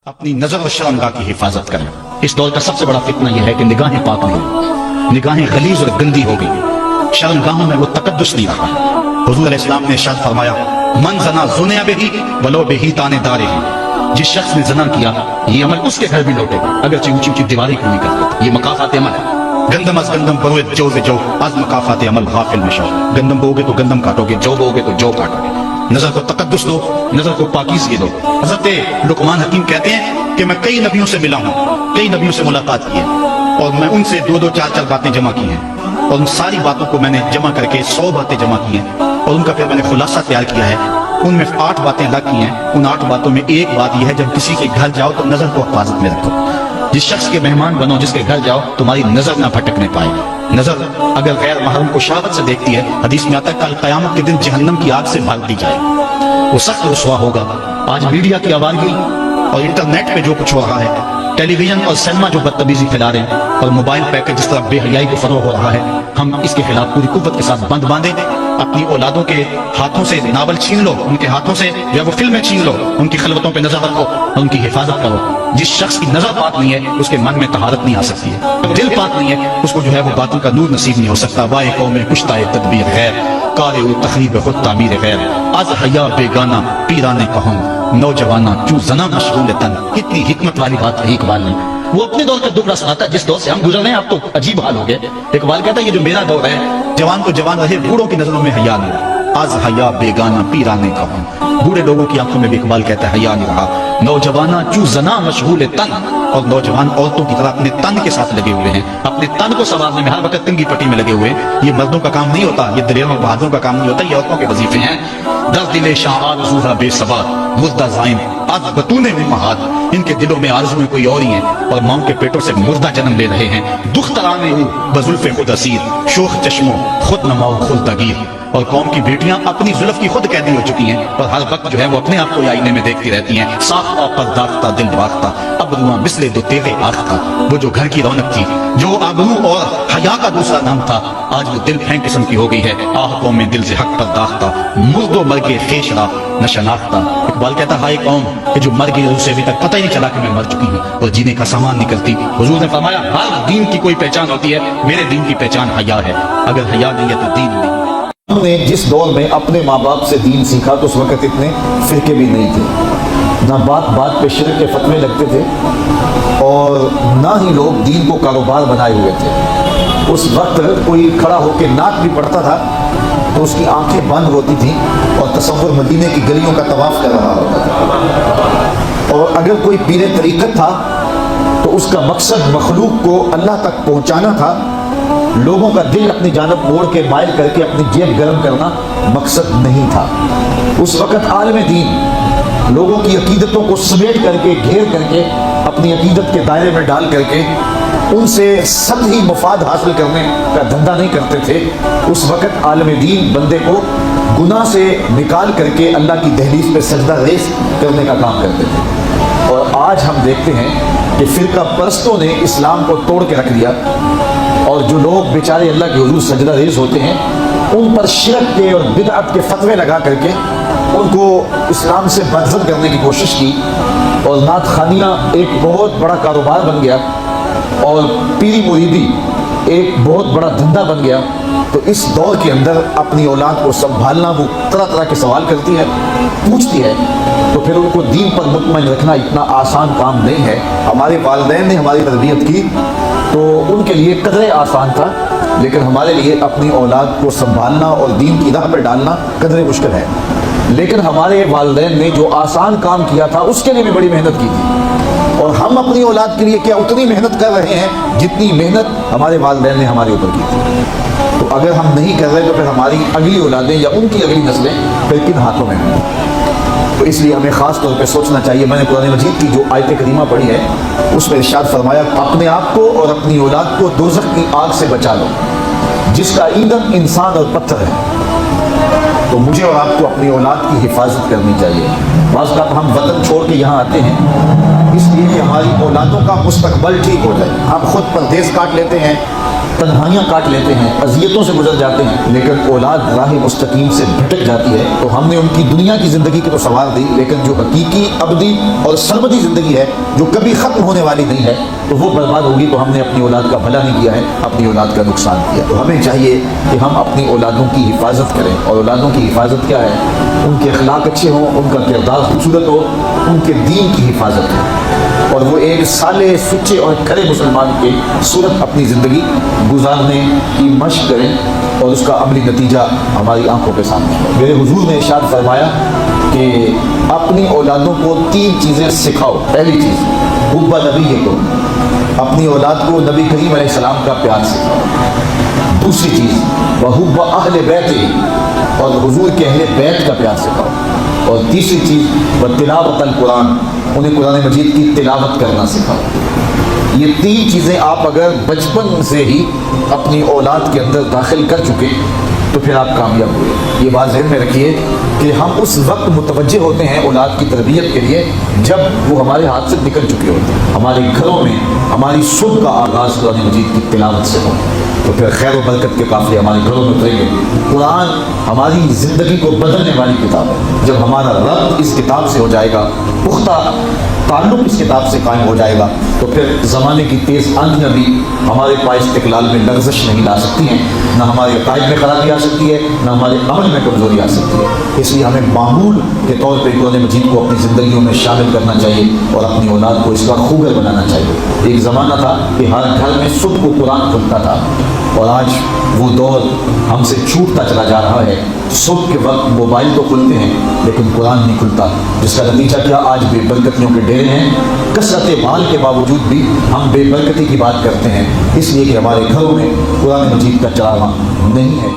اپنی نظر و شرمگاہ کی حفاظت کریں۔ اس دور کا سب سے بڑا فتنہ یہ ہے کہ نگاہیں پاک نہیں ہیں، نگاہیں غلیظ اور گندی ہو گئی، شرمگاہوں میں وہ تقدس نہیں رہا۔ حضور علیہ السلام نے ارشاد فرمایا من زنا زنیا بہی ولو بہی تانے دارے ہی، جس شخص نے زنا کیا یہ عمل اس کے گھر بھی لوٹے گا اگرچہ اونچی اونچی دیواریں کیوں نہیں کرتا۔ یہ مکافات عمل ہے۔ گندم از گندم بروید جو جو از مکافات عمل غافل مشو، گندم بو گے تو گندم کاٹو گے، جو بو گے تو جو کاٹو گے۔ نظر کو تقدس دو، نظر کو پاکیزگی دو۔ حضرت لقمان حکیم کہتے ہیں کہ میں کئی نبیوں سے ملا ہوں، کئی نبیوں سے ملاقات کی ہے، اور میں ان سے دو دو چار چار باتیں جمع کی ہیں، اور ان ساری باتوں کو میں نے جمع کر کے 100 باتیں جمع کی ہیں، اور ان کا پھر میں نے خلاصہ تیار کیا ہے۔ ان میں 8 باتیں الگ کی ہیں۔ ان 8 باتوں میں ایک بات یہ ہے جب کسی کے گھر جاؤ تو نظر کو حفاظت میں رکھو۔ جس شخص کے مہمان بنو، جس کے گھر جاؤ، تمہاری نظر نہ بھٹکنے پائے۔ نظر اگر غیر محرم کو شہوت سے دیکھتی ہے، حدیث میں آتا ہے کل قیامت کے دن جہنم کی آگ سے بھاگ دی جائے، وہ سخت رسوا ہوگا۔ آج میڈیا کی آوارگی اور انٹرنیٹ پہ جو کچھ ہو رہا ہے، ٹیلی ویژن اور سینما جو بدتمیزی پھیلا رہے ہیں، اور موبائل پہ جس طرح بے حیائی کو فروغ ہو رہا ہے، ہم اس کے خلاف پوری قوت کے ساتھ بند باندھیں۔ اپنی اولادوں کے ہاتھوں سے ناول چھین لو، ان کے ہاتھوں سے جو ہے وہ فلمیں چھین لو، ان کی خلوتوں پہ نظر رکھو اور ان کی حفاظت کرو۔ جس شخص کی نظر پاک نہیں ہے اس کے من میں طہارت نہیں آ سکتی ہے، دل پاک نہیں ہے اس کو جو ہے وہ باطن کا نور نصیب نہیں ہو سکتا۔ وائے قوم کشتۂ تدبیر غیر کار تخریب خود تعمیر غیر، از حیا بیگانہ پیرانے کہوں نوجوانہ چوں زنا مشغول تن۔ کتنی حکمت والی بات ہے اقبال نے۔ وہ اپنے دور کا دکھڑا سناتا ہے جس دور سے ہم گزر رہے ہیں، اب تو عجیب حال ہو گئے۔ اقبال کہتا ہے یہ جو میرا دور ہے، جوان تو جوان رہے، بوڑھوں کی نظروں میں حیا نہیں رہا۔ از حیا بیگانہ پیرانے کہوں، بوڑھے لوگوں کی آنکھوں میں بھی اقبال کہتا ہے حیا نہیں رہا۔ نوجوانہ چوں زنا مشغول تن، اور نوجوان عورتوں کی طرح اپنے تن کے ساتھ لگے ہوئے ہیں، اپنے تن کو سنوارنے میں ہر وقت تنگی پٹی میں لگے ہوئے ہیں۔ یہ مردوں کا کام نہیں ہوتا، یہ دلیروں اور بہادروں کا کام نہیں ہوتا، یہ عورتوں کے وظیفے ہیں۔ در دل شاہ آرزوها بے سواد مردہ زائم از بطون امہات، ان کے دلوں میں آرزویں کوئی اور ہی ہیں اور ماؤں کے پیٹوں سے مردہ جنم لے رہے ہیں۔ دخترانے ہو بزلف خود اسیر شوخ چشموں خود نماؤ خود تغیر، اور قوم کی بیٹیاں اپنی زلف کی خود قیدی ہو چکی ہیں اور ہر وقت جو ہے وہ اپنے آپ کو آئینے میں دیکھتی رہتی ہیں۔ ساختہ پرداختہ دل باختہ اب رواں مثل دو تیغ آختہ، وہ جو گھر کی رونق تھی، جو آبرو اور حیا کا دوسرا نام تھا، آج وہ دل پھینک قسم کی ہو گئی ہے۔ آہ قوم میں دل سے حق پرداختہ مرد و مرگ خیش را نہ شناختہ۔ اقبال کہتا ہائے قوم کہ جو مر گئی اسے ابھی تک پتہ ہی نہیں چلا کہ میں مر چکی ہوں اور جینے کا سامان نہیں کرتی۔ حضور نے فرمایا ہر دین کی کوئی پہچان ہوتی ہے، میرے دین کی پہچان حیا ہے، اگر حیا نہیں ہے تو دین نہیں۔ ہم نے جس دور میں اپنے ماں باپ سے دین سیکھا تو اس وقت اتنے فرقے بھی نہیں تھے، نہ بات بات پہ شرک کے فتوے لگتے تھے، اور نہ ہی لوگ دین کو کاروبار بنائے ہوئے تھے۔ اس وقت کوئی کھڑا ہو کے نعت بھی پڑھتا تھا تو اس کی آنکھیں بند ہوتی تھیں اور تصور مدینے کی گلیوں کا طواف کر رہا ہوتا تھا، اور اگر کوئی پیر طریقت تھا تو اس کا مقصد مخلوق کو اللہ تک پہنچانا تھا۔ لوگوں کا دل اپنی جانب موڑ کے مائل کر کے اپنی جیب گرم کرنا مقصد نہیں تھا۔ اس وقت عالم دین لوگوں کی عقیدتوں کو سمیٹ کر کے گھیر کر کے اپنی عقیدت کے دائرے میں ڈال کر کے ان سے سطحی مفاد حاصل کرنے کا دھندا نہیں کرتے تھے۔ اس وقت عالم دین بندے کو گناہ سے نکال کر کے اللہ کی دہلیز پہ سجدہ ریز کرنے کا کام کرتے تھے، اور آج ہم دیکھتے ہیں کہ فرقہ پرستوں نے اسلام کو توڑ کے رکھ دیا، اور جو لوگ بیچارے اللہ کے حضور سجدہ ریز ہوتے ہیں ان پر شرک کے اور بدعت کے فتوے لگا کر کے ان کو اسلام سے بدزد کرنے کی کوشش کی، اور نعت خانیہ ایک بہت بڑا کاروبار بن گیا اور پیری مریدی ایک بہت بڑا دھندا بن گیا۔ تو اس دور کے اندر اپنی اولاد کو سنبھالنا، وہ طرح طرح کے سوال کرتی ہے، پوچھتی ہے، تو پھر ان کو دین پر مطمئن رکھنا اتنا آسان کام نہیں ہے۔ ہمارے والدین نے ہماری تربیت کی تو ان کے لیے قدرے آسان تھا، لیکن ہمارے لیے اپنی اولاد کو سنبھالنا اور دین کی راہ پہ ڈالنا قدرے مشکل ہے۔ لیکن ہمارے والدین نے جو آسان کام کیا تھا اس کے لیے بھی بڑی محنت کی تھی، اور ہم اپنی اولاد کے لیے کیا اتنی محنت کر رہے ہیں جتنی محنت ہمارے والدین نے ہمارے اوپر کی تھی۔ تو اگر ہم نہیں کر رہے تو پھر ہماری اگلی اولادیں یا ان کی اگلی نسلیں پھر کن ہاتھوں میں ہیں؟ تو اس لیے ہمیں خاص طور پہ سوچنا چاہیے۔ میں نے قرآن مجید کی جو آیت کریمہ پڑھی ہے اس میں ارشاد فرمایا اپنے آپ کو اور اپنی اولاد کو دوزخ کی آگ سے بچا لو جس کا ایندھن انسان اور پتھر ہے۔ تو مجھے اور آپ کو اپنی اولاد کی حفاظت کرنی چاہیے۔ بعض اوقات ہم وطن چھوڑ کے یہاں آتے ہیں اس لیے کہ ہماری اولادوں کا مستقبل ٹھیک ہو جائے۔ ہم خود پردیس کاٹ لیتے ہیں، تنہائیاں کاٹ لیتے ہیں, اذیتوں سے گزر جاتے ہیں, لیکن اولاد راہ مستقیم سے بھٹک جاتی ہے, تو ہم نے ان کی دنیا کی زندگی کی تو سنوار دی, لیکن جو حقیقی ابدی اور سرمدی زندگی ہے جو کبھی ختم ہونے والی نہیں ہے, تو وہ برباد ہوگی. تو ہم نے اپنی اولاد کا بھلا نہیں کیا ہے, اپنی اولاد کا نقصان کیا. تو ہمیں چاہیے کہ ہم اپنی اولادوں کی حفاظت کریں. اور اولادوں کی حفاظت کیا ہے؟ ان کے اخلاق اچھے ہوں, ان کا کردار خوبصورت ہو, ان کے دین کی حفاظت ہو, اور وہ ایک صالح, سچے اور کھڑے مسلمان کی صورت اپنی زندگی گزارنے کی مشق کریں, اور اس کا عملی نتیجہ ہماری آنکھوں کے سامنے ہے. میرے حضور نے ارشاد فرمایا کہ اپنی اولادوں کو 3 چیزیں سکھاؤ. پہلی چیز حب نبی کو, اپنی اولاد کو نبی کریم علیہ السلام کا پیار سکھاؤ. دوسری چیز وحب اہل بیت, اور حضور کے اہل بیت کا پیار سکھاؤ. اور تیسری چیز تلاوت القرآن, انہیں قرآن مجید کی تلاوت کرنا سکھاؤ. یہ 3 چیزیں آپ اگر بچپن سے ہی اپنی اولاد کے اندر داخل کر چکے تو پھر آپ کامیاب ہوئے. یہ بات ذہن میں رکھیے کہ ہم اس وقت متوجہ ہوتے ہیں اولاد کی تربیت کے لیے جب وہ ہمارے ہاتھ سے نکل چکے ہوتے ہیں. ہمارے گھروں میں ہماری صبح کا آغاز قرآن مجید کی تلاوت سے ہو, تو پھر خیر و برکت کے قافلے ہمارے گھروں میں اتریں گے. قرآن ہماری زندگی کو بدلنے والی کتاب ہے. جب ہمارا ربط اس کتاب سے ہو جائے گا, پختہ تعلق اس کتاب سے قائم ہو جائے گا, تو پھر زمانے کی تیز آندیاں بھی ہمارے پاس استقلال میں لغزش نہیں لا سکتی ہیں, نہ ہمارے عقائد میں خرابی آ سکتی ہے, نہ ہمارے عمل میں کمزوری آ سکتی ہے. اس لیے ہمیں معمول کے طور پہ قرآن مجید کو اپنی زندگیوں میں شامل کرنا چاہیے اور اپنی اولاد کو اس کا خوگر بنانا چاہیے. ایک زمانہ تھا کہ ہر گھر میں صبح کو قرآن کھلتا تھا, اور آج وہ دور ہم سے چھوٹتا چلا جا رہا ہے. صبح کے وقت موبائل تو کھلتے ہیں لیکن قرآن نہیں کھلتا, جس کا نتیجہ کیا, آج بے برکتیوں کے ڈیرے ہیں. کثرت مال کے باوجود بھی ہم بے برکتی کی بات کرتے ہیں, اس لیے کہ ہمارے گھروں میں قرآن مجید کا چلاوا نہیں ہے.